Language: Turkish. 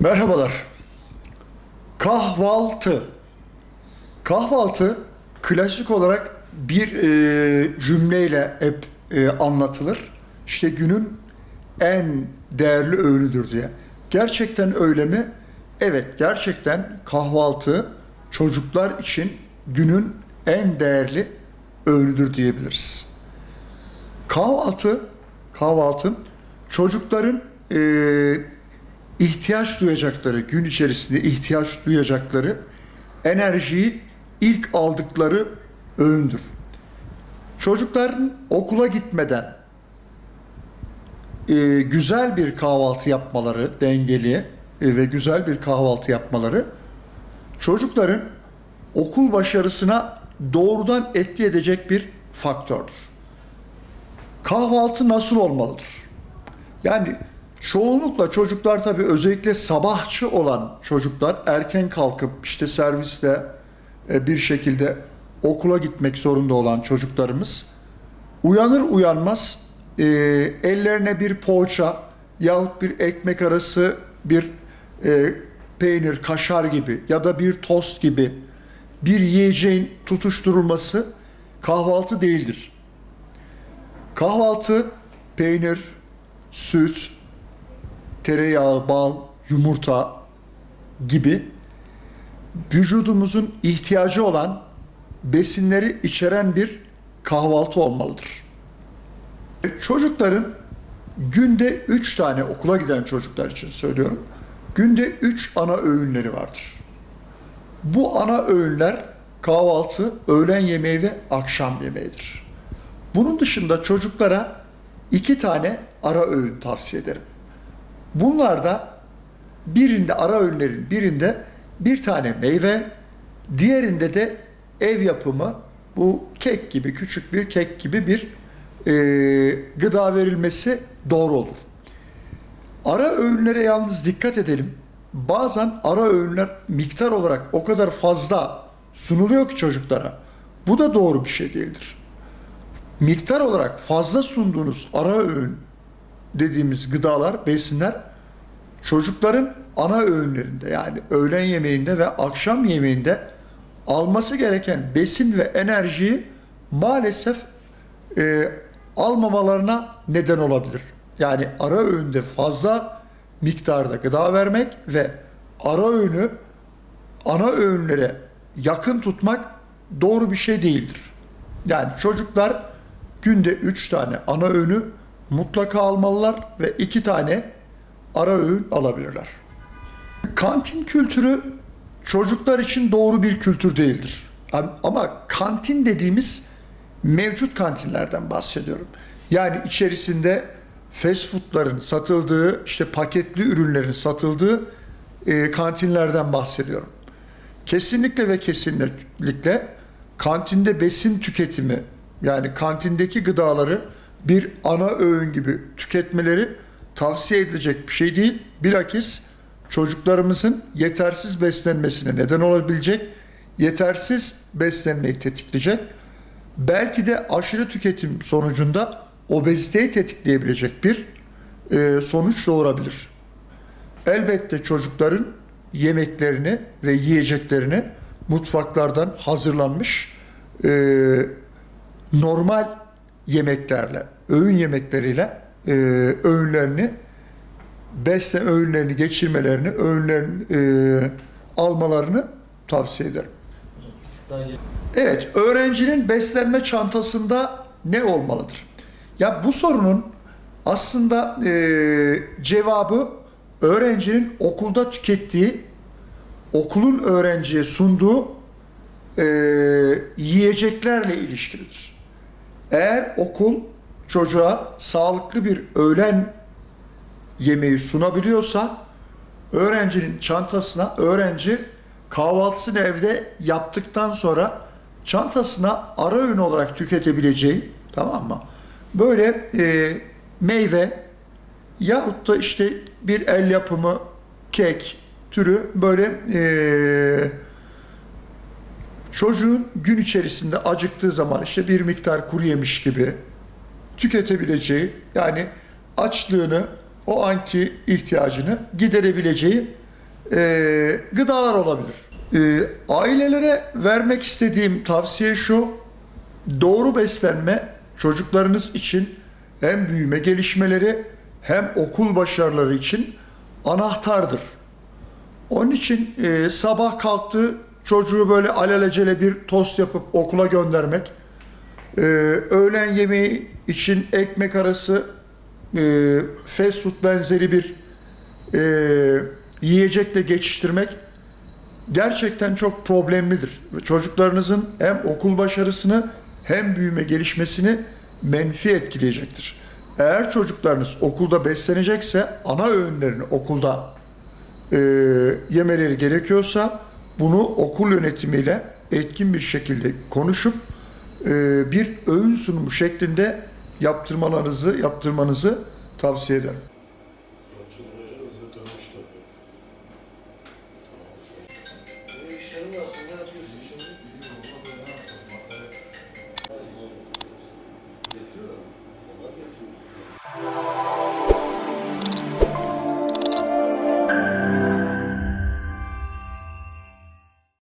Merhabalar. Kahvaltı. Kahvaltı klasik olarak bir cümleyle hep anlatılır. İşte günün en değerli öğünüdür diye. Gerçekten öyle mi? Evet, gerçekten kahvaltı çocuklar için günün en değerli öğünüdür diyebiliriz. Kahvaltı çocukların ihtiyaç duyacakları, gün içerisinde ihtiyaç duyacakları enerjiyi ilk aldıkları öğündür. Çocukların okula gitmeden güzel bir kahvaltı yapmaları, dengeli ve güzel bir kahvaltı yapmaları çocukların okul başarısına doğrudan etki edecek bir faktördür. Kahvaltı nasıl olmalıdır? Yani çoğunlukla çocuklar, tabii özellikle sabahçı olan çocuklar, erken kalkıp işte servisle bir şekilde okula gitmek zorunda olan çocuklarımız uyanır uyanmaz ellerine bir poğaça yahut bir ekmek arası bir peynir, kaşar gibi ya da bir tost gibi bir yiyeceğin tutuşturulması kahvaltı değildir. Kahvaltı peynir, süt, tereyağı, bal, yumurta gibi vücudumuzun ihtiyacı olan besinleri içeren bir kahvaltı olmalıdır. Çocukların günde 3 tane, okula giden çocuklar için söylüyorum, günde 3 ana öğünleri vardır. Bu ana öğünler kahvaltı, öğlen yemeği ve akşam yemeğidir. Bunun dışında çocuklara 2 tane ara öğün tavsiye ederim. Bunlarda birinde, ara öğünlerin birinde bir tane meyve, diğerinde de ev yapımı, bu kek gibi, küçük bir kek gibi bir gıda verilmesi doğru olur. Ara öğünlere yalnız dikkat edelim. Bazen ara öğünler miktar olarak o kadar fazla sunuluyor ki çocuklara. Bu da doğru bir şey değildir. Miktar olarak fazla sunduğunuz ara öğün dediğimiz gıdalar, besinler çocukların ana öğünlerinde, yani öğlen yemeğinde ve akşam yemeğinde alması gereken besin ve enerjiyi maalesef almamalarına neden olabilir. Yani ara öğünde fazla miktarda gıda vermek ve ara öğünü ana öğünlere yakın tutmak doğru bir şey değildir. Yani çocuklar günde 3 tane ana öğünü mutlaka almalılar ve 2 tane ara öğün alabilirler. Kantin kültürü çocuklar için doğru bir kültür değildir. Ama kantin dediğimiz mevcut kantinlerden bahsediyorum. Yani içerisinde fast food'ların satıldığı, işte paketli ürünlerin satıldığı kantinlerden bahsediyorum. Kesinlikle ve kesinlikle kantinde besin tüketimi, yani kantindeki gıdaları bir ana öğün gibi tüketmeleri tavsiye edilecek bir şey değil. Bilakis çocuklarımızın yetersiz beslenmesine neden olabilecek, yetersiz beslenmeyi tetikleyecek, belki de aşırı tüketim sonucunda obeziteyi tetikleyebilecek bir sonuç doğurabilir. Elbette çocukların yemeklerini ve yiyeceklerini mutfaklardan hazırlanmış normal yemeklerle, öğün yemekleriyle öğünlerini geçirmelerini, almalarını tavsiye ederim. Evet, öğrencinin beslenme çantasında ne olmalıdır? Ya bu sorunun aslında cevabı öğrencinin okulda tükettiği, okulun öğrenciye sunduğu yiyeceklerle ilişkilidir. Eğer okul çocuğa sağlıklı bir öğlen yemeği sunabiliyorsa, öğrencinin çantasına, öğrenci kahvaltısını evde yaptıktan sonra çantasına ara öğün olarak tüketebileceği, tamam mı? Böyle meyve yahut da işte bir el yapımı kek türü böyle çocuğun gün içerisinde acıktığı zaman işte bir miktar kuru yemiş gibi tüketebileceği, yani açlığını, o anki ihtiyacını giderebileceği gıdalar olabilir. Ailelere vermek istediğim tavsiye şu: doğru beslenme çocuklarınız için hem büyüme gelişmeleri hem okul başarıları için anahtardır. Onun için sabah çocuğu böyle alelacele bir tost yapıp okula göndermek, öğlen yemeği için ekmek arası fast food benzeri bir yiyecekle geçiştirmek gerçekten çok problemlidir. Çocuklarınızın hem okul başarısını hem büyüme gelişmesini menfi etkileyecektir. Eğer çocuklarınız okulda beslenecekse ana öğünlerini okulda yemeleri gerekiyorsa bunu okul yönetimiyle etkin bir şekilde konuşup bir öğün sunumu şeklinde yaptırmanızı tavsiye ederim.